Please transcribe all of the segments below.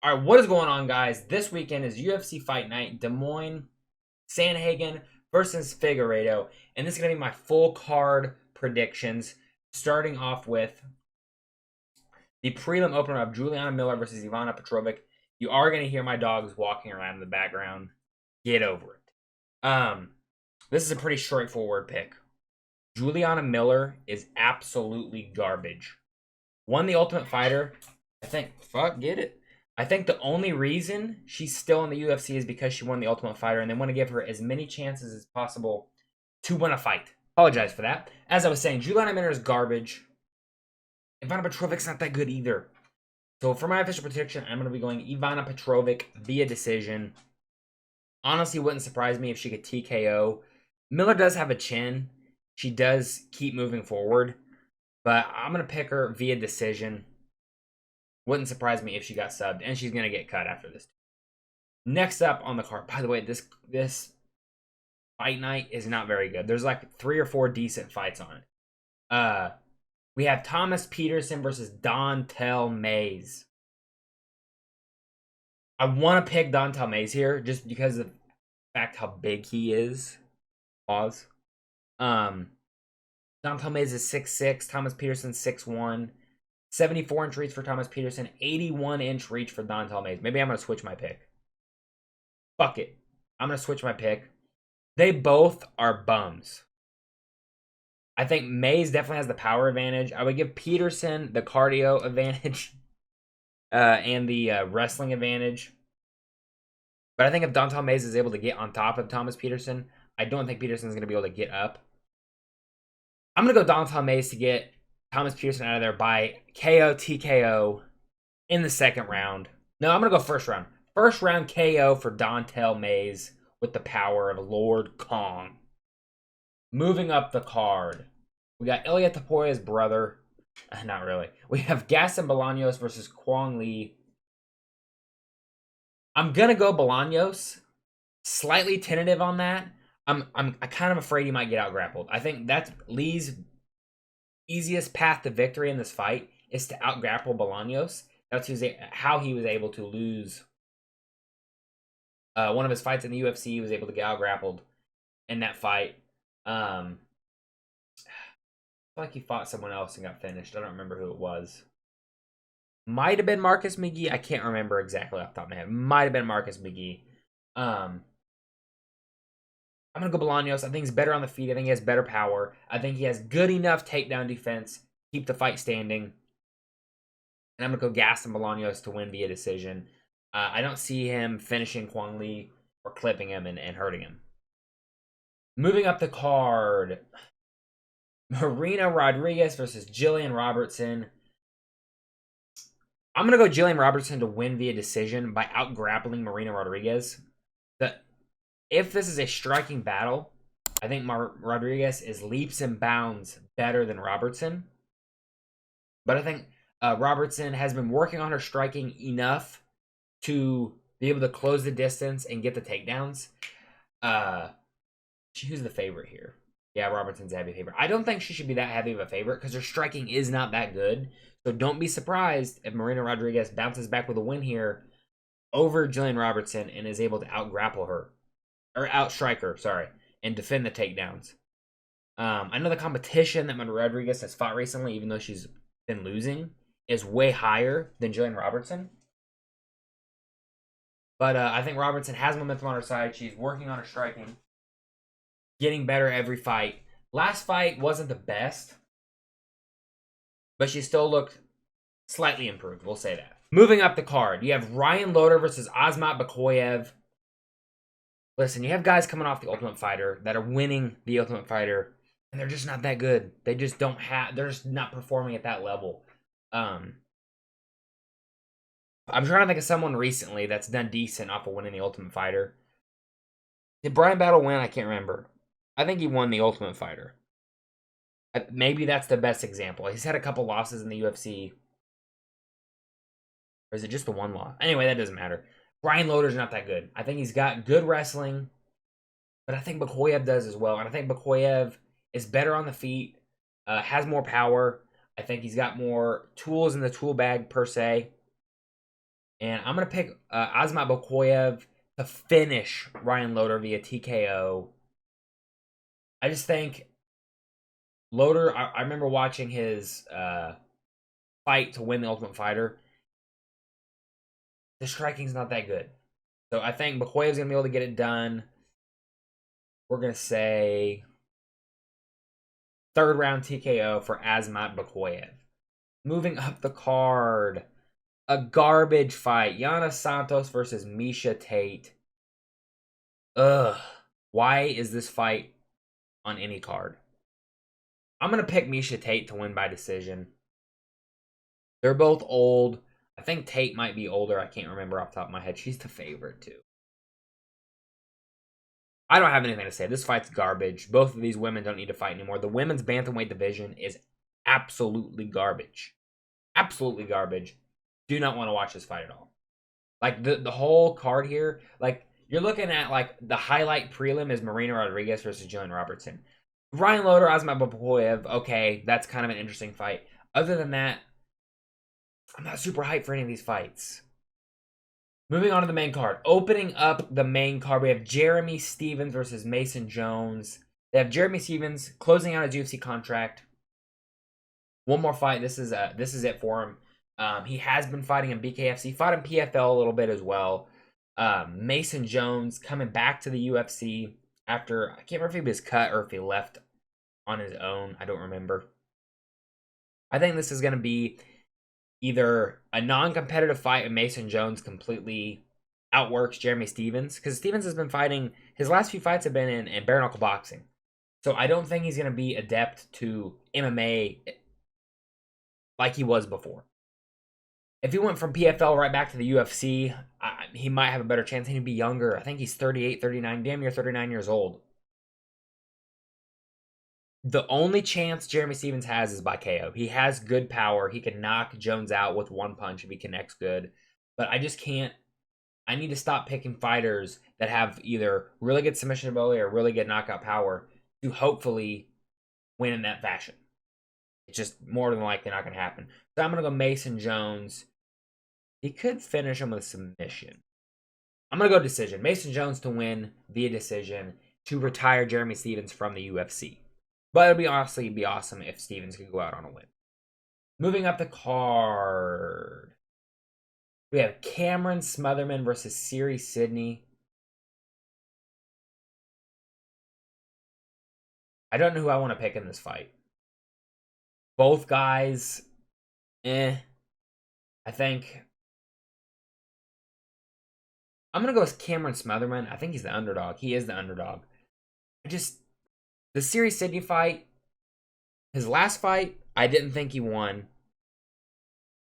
All right, what is going on, guys? This weekend is UFC Fight Night. Des Moines, Sandhagen versus Figueiredo. And this is going to be my full card predictions. Starting off with the prelim opener of Juliana Miller versus Ivana Petrovic. You are going to hear my dogs walking around in the background. Get over it. This is a pretty straightforward pick. Juliana Miller is absolutely garbage. Won the Ultimate Fighter. I think, get it. I think the only reason she's still in the UFC is because she won the Ultimate Fighter, and they want to give her as many chances as possible to win a fight. Apologize for that. As I was saying, Juliana Miller is garbage. Ivana Petrovic's not that good either. So for my official prediction, I'm going to be going Ivana Petrovic via decision. Honestly, wouldn't surprise me if she could TKO. Miller does have a chin. She does keep moving forward. But I'm going to pick her via decision. Wouldn't surprise me if she got subbed, and she's going to get cut after this. Next up on the card, by the way, this fight night is not very good. There's like 3 or 4 decent fights on it. We have Thomas Peterson versus Dontel Mays. I want to pick Dontel Mays here just because of the fact how big he is. Pause. Dontel Mays is 6'6", Thomas Peterson 6'1". 74-inch reach for Thomas Peterson, 81-inch reach for Dontel Mays. Maybe I'm going to switch my pick. Fuck it. I'm going to switch my pick. They both are bums. I think Mays definitely has the power advantage. I would give Peterson the cardio advantage and the wrestling advantage. But I think if Dontel Mays is able to get on top of Thomas Peterson, I don't think Peterson's going to be able to get up. I'm going to go Dontel Mays to get Thomas Peterson out of there by KO TKO in the second round. No, I'm going to go first round. First round KO for Dontel Mays with the power of Lord Kong. Moving up the card, we got Ilya Tapoya's brother. Not really. We have Gaston Bolaños versus Kwong Lee. I'm going to go Bolaños. Slightly tentative on that. I'm kind of afraid he might get out grappled. I think that's Lee's easiest path to victory in this fight is to out grapple Bolaños. That's how he was able to lose one of his fights in the UFC. He was able to get out grappled in that fight. I feel like he fought someone else and got finished. I don't remember who it was. Might have been Marcus McGee. I can't remember exactly off the top of my head. Might have been Marcus McGee. I'm going to go Bolaños. I think he's better on the feet. I think he has better power. I think he has good enough takedown defense, keep the fight standing. And I'm going to go Gaston Bolaños to win via decision. I don't see him finishing Kwong Lee or clipping him and hurting him. Moving up the card, Marina Rodriguez versus Jillian Robertson. I'm going to go Jillian Robertson to win via decision by out-grappling Marina Rodriguez. If this is a striking battle, I think Rodriguez is leaps and bounds better than Robertson. But I think Robertson has been working on her striking enough to be able to close the distance and get the takedowns. Who's the favorite here? Yeah, Robertson's a heavy favorite. I don't think she should be that heavy of a favorite because her striking is not that good. So don't be surprised if Marina Rodriguez bounces back with a win here over Jillian Robertson and is able to out-grapple her. Or out-strike her, sorry, and defend the takedowns. I know the competition that Marina Rodriguez has fought recently, even though she's been losing, is way higher than Jillian Robertson. But I think Robertson has momentum on her side. She's working on her striking, getting better every fight. Last fight wasn't the best, but she still looked slightly improved. We'll say that. Moving up the card, you have Ryan Loder versus Asmat Bakoyev. Listen, you have guys coming off the Ultimate Fighter that are winning the Ultimate Fighter, and they're just not that good. They just don't have. They're just not performing at that level. I'm trying to think of someone recently that's done decent off of winning the Ultimate Fighter. Did Brian Battle win? I can't remember. I think he won the Ultimate Fighter. Maybe that's the best example. He's had a couple losses in the UFC. Or is it just the one loss? Anyway, that doesn't matter. Ryan Loder's not that good. I think he's got good wrestling, but I think Bakoyev does as well. And I think Bakoyev is better on the feet, has more power. I think he's got more tools in the tool bag, per se. And I'm going to pick Azamat Bokoyev to finish Ryan Loder via TKO. I just think Loder, I remember watching his fight to win the Ultimate Fighter. The striking's not that good. So I think Bokoyev's going to be able to get it done. We're going to say third round TKO for Azamat Bokoyev. Moving up the card, a garbage fight. Yana Santos versus Miesha Tate. Ugh. Why is this fight on any card? I'm going to pick Miesha Tate to win by decision. They're both old. I think Tate might be older. I can't remember off the top of my head. She's the favorite, too. I don't have anything to say. This fight's garbage. Both of these women don't need to fight anymore. The women's bantamweight division is absolutely garbage. Absolutely garbage. Do not want to watch this fight at all. Like, the whole card here, like, you're looking at, like, the highlight prelim is Marina Rodriguez versus Jillian Robertson. Ryan Loder, Azamat Bokoyev, okay, that's kind of an interesting fight. Other than that, I'm not super hyped for any of these fights. Moving on to the main card. Opening up the main card, we have Jeremy Stephens versus Mason Jones. They have Jeremy Stephens closing out his UFC contract. One more fight. This is it for him. He has been fighting in BKFC, fought in PFL a little bit as well. Mason Jones coming back to the UFC after, I can't remember if he was cut or if he left on his own. I don't remember. I think this is going to be either a non-competitive fight and Mason Jones completely outworks Jeremy Stephens, because Stephens has been fighting, his last few fights have been in bare knuckle boxing. So I don't think he's going to be adept to MMA like he was before. If he went from PFL right back to the UFC, he might have a better chance. He'd be younger. I think he's 38, 39, damn near 39 years old. The only chance Jeremy Stephens has is by KO. He has good power. He can knock Jones out with one punch if he connects good. But I just can't. I need to stop picking fighters that have either really good submission ability or really good knockout power to hopefully win in that fashion. It's just more than likely not going to happen. So I'm going to go Mason Jones. He could finish him with submission. I'm going to go decision. Mason Jones to win via decision to retire Jeremy Stephens from the UFC. But it'd be awesome if Stephens could go out on a win. Moving up the card, we have Cameron Smotherman versus Siri Sydney. I don't know who I want to pick in this fight. Both guys, I think I'm going to go with Cameron Smotherman. I think he's the underdog. He is the underdog. The Siri Sydney fight, his last fight, I didn't think he won.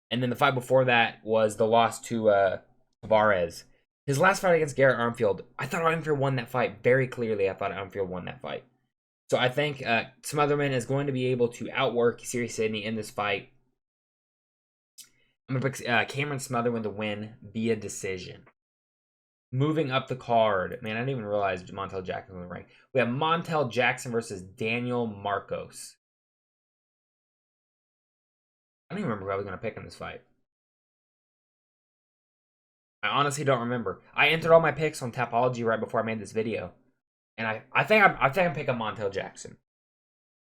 And then the fight before that was the loss to Tavares. His last fight against Garrett Armfield, I thought Armfield won that fight very clearly. I thought Armfield won that fight. So I think Smotherman is going to be able to outwork Siri Sydney in this fight. I'm going to pick Cameron Smotherman to win via decision. Moving up the card. Man, I didn't even realize Montel Jackson was in the ring. We have Montel Jackson versus Daniel Marcos. I don't even remember who I was going to pick in this fight. I honestly don't remember. I entered all my picks on Tapology right before I made this video. And I think I'm picking Montel Jackson.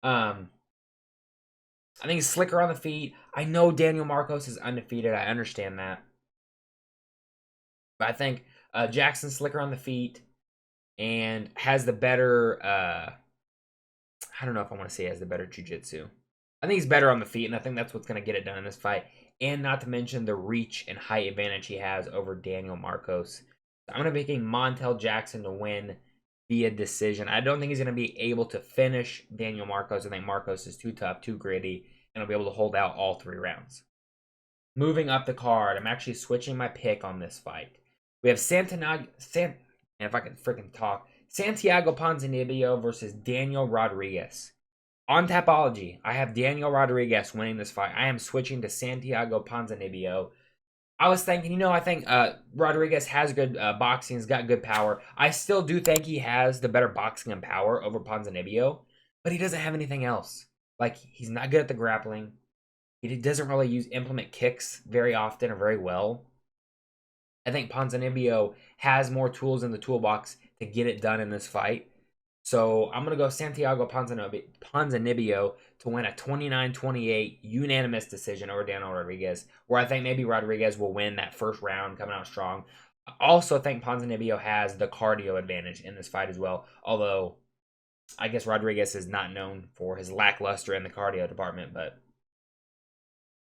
I think he's slicker on the feet. I know Daniel Marcos is undefeated. I understand that. But I think Jackson's slicker on the feet and has the better, I don't know if I want to say has the better jiu-jitsu. I think he's better on the feet, and I think that's what's going to get it done in this fight. And not to mention the reach and height advantage he has over Daniel Marcos. I'm going to be picking Montel Jackson to win via decision. I don't think he's going to be able to finish Daniel Marcos. I think Marcos is too tough, too gritty, and he'll be able to hold out all 3 rounds. Moving up the card, I'm actually switching my pick on this fight. We have Santiago Ponzinibbio versus Daniel Rodriguez. On Tapology, I have Daniel Rodriguez winning this fight. I am switching to Santiago Ponzinibbio. I was thinking, I think Rodriguez has good boxing. He's got good power. I still do think he has the better boxing and power over Ponzinibbio, but he doesn't have anything else. Like, he's not good at the grappling. He doesn't really implement kicks very often or very well. I think Ponzinibbio has more tools in the toolbox to get it done in this fight. So I'm going to go Santiago Ponzinibbio to win a 29-28 unanimous decision over Daniel Rodriguez, where I think maybe Rodriguez will win that first round coming out strong. I also think Ponzinibbio has the cardio advantage in this fight as well, although I guess Rodriguez is not known for his lackluster in the cardio department, but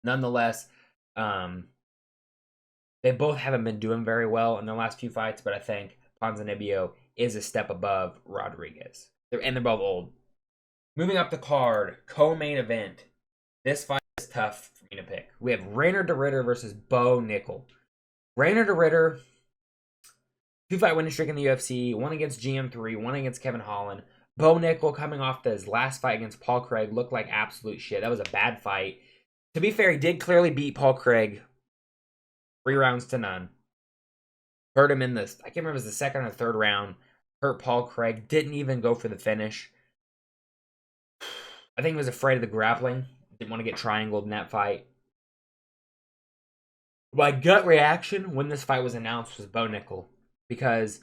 nonetheless, they both haven't been doing very well in the last few fights, but I think Ponzinibbio is a step above Rodriguez. They're both old. Moving up the card, co-main event. This fight is tough for me to pick. We have Reinier de Ridder versus Bo Nickel. Reinier de Ridder, 2-fight winning streak in the UFC, one against GM3, one against Kevin Holland. Bo Nickel, coming off his last fight against Paul Craig, looked like absolute shit. That was a bad fight. To be fair, he did clearly beat Paul Craig 3 rounds to none. Hurt him in this, I can't remember if it was the second or third round. Hurt Paul Craig. Didn't even go for the finish. I think he was afraid of the grappling. Didn't want to get triangled in that fight. My gut reaction when this fight was announced was Bo Nickel. Because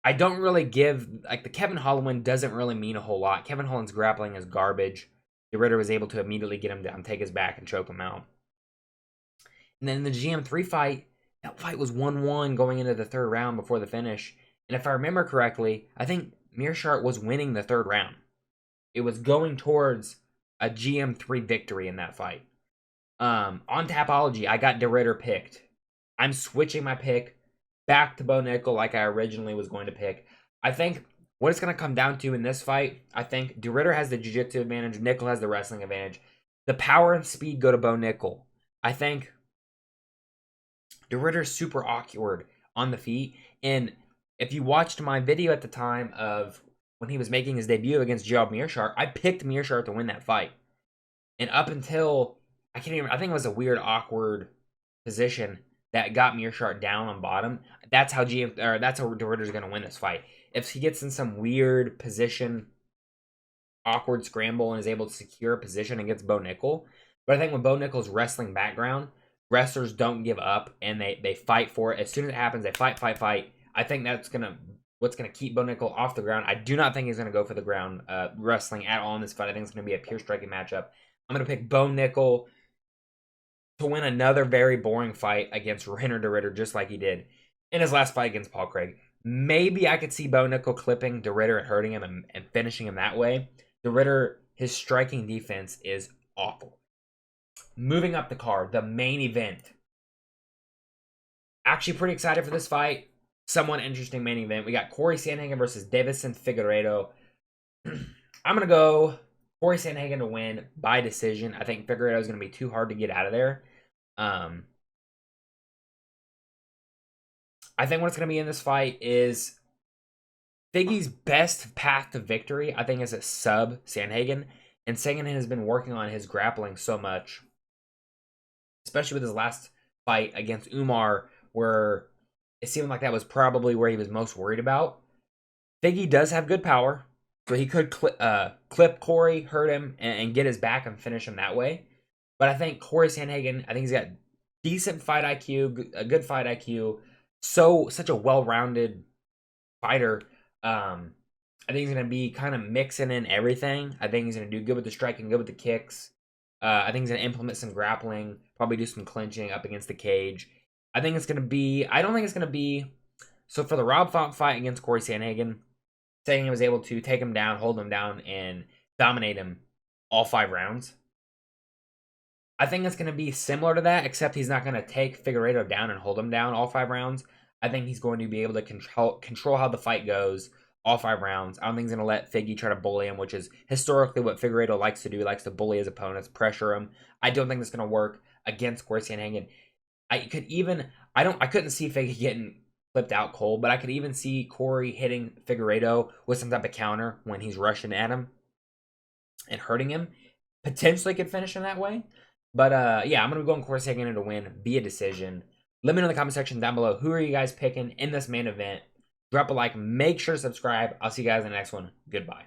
I don't really give, like, the Kevin Holland win doesn't really mean a whole lot. Kevin Holland's grappling is garbage. De Ridder was able to immediately get him down, take his back, and choke him out. And then in the GM3 fight, that fight was 1-1 going into the third round before the finish. And if I remember correctly, I think Meerschaert was winning the third round. It was going towards a GM3 victory in that fight. On Tapology, I got De Ridder picked. I'm switching my pick back to Bo Nickel like I originally was going to pick. I think what it's going to come down to in this fight, I think De Ridder has the jiu-jitsu advantage, Nickel has the wrestling advantage. The power and speed go to Bo Nickel. I think De Ridder's super awkward on the feet, and if you watched my video at the time of when he was making his debut against Gerald Meerschaert, I picked Meerschaert to win that fight. And up until, I think it was a weird, awkward position that got Meerschaert down on bottom. That's how De Ridder's going to win this fight. If he gets in some weird position, awkward scramble, and is able to secure a position against Bo Nickel. But I think with Bo Nickel's wrestling background, wrestlers don't give up, and they fight for it. As soon as it happens, they fight. I think that's what's going to keep Bo Nickel off the ground. I do not think he's going to go for the ground wrestling at all in this fight. I think it's going to be a pure striking matchup. I'm going to pick Bo Nickel to win another very boring fight against Reinier de Ridder, just like he did in his last fight against Paul Craig. Maybe I could see Bo Nickel clipping de Ridder and hurting him and finishing him that way. De Ridder, his striking defense is awful. Moving up the card, the main event. Actually pretty excited for this fight. Somewhat interesting main event. We got Corey Sandhagen versus Deiveson Figueiredo. I'm going to go Corey Sandhagen to win by decision. I think Figueiredo is going to be too hard to get out of there. I think what's going to be in this fight is Figgy's best path to victory, I think, is a sub Sandhagen. And Sandhagen has been working on his grappling so much, especially with his last fight against Umar, where it seemed like that was probably where he was most worried about. Figgy does have good power, so he could clip Corey, hurt him, and get his back and finish him that way. But I think Corey Sandhagen, I think he's got decent fight IQ, a good fight IQ, such a well-rounded fighter. I think he's going to be kind of mixing in everything. I think he's going to do good with the striking, good with the kicks. I think he's going to implement some grappling, probably do some clinching up against the cage. I don't think it's going to be, so for the Rob Font fight against Corey Sandhagen, Sandhagen was able to take him down, hold him down, and dominate him all 5 rounds. I think it's going to be similar to that, except he's not going to take Figueiredo down and hold him down all 5 rounds. I think he's going to be able to control how the fight goes all 5 rounds. I don't think he's going to let Figgy try to bully him, which is historically what Figueiredo likes to do. He likes to bully his opponents, pressure him. I don't think that's going to work against Corey Sandhagen. I couldn't see Figgy getting clipped out cold, but I could even see Corey hitting Figueiredo with some type of counter when he's rushing at him and hurting him. Potentially could finish him that way. But yeah, I'm going to be going Corey Sandhagen to win via decision. Let me know in the comment section down below, who are you guys picking in this main event? Drop a like, make sure to subscribe. I'll see you guys in the next one. Goodbye.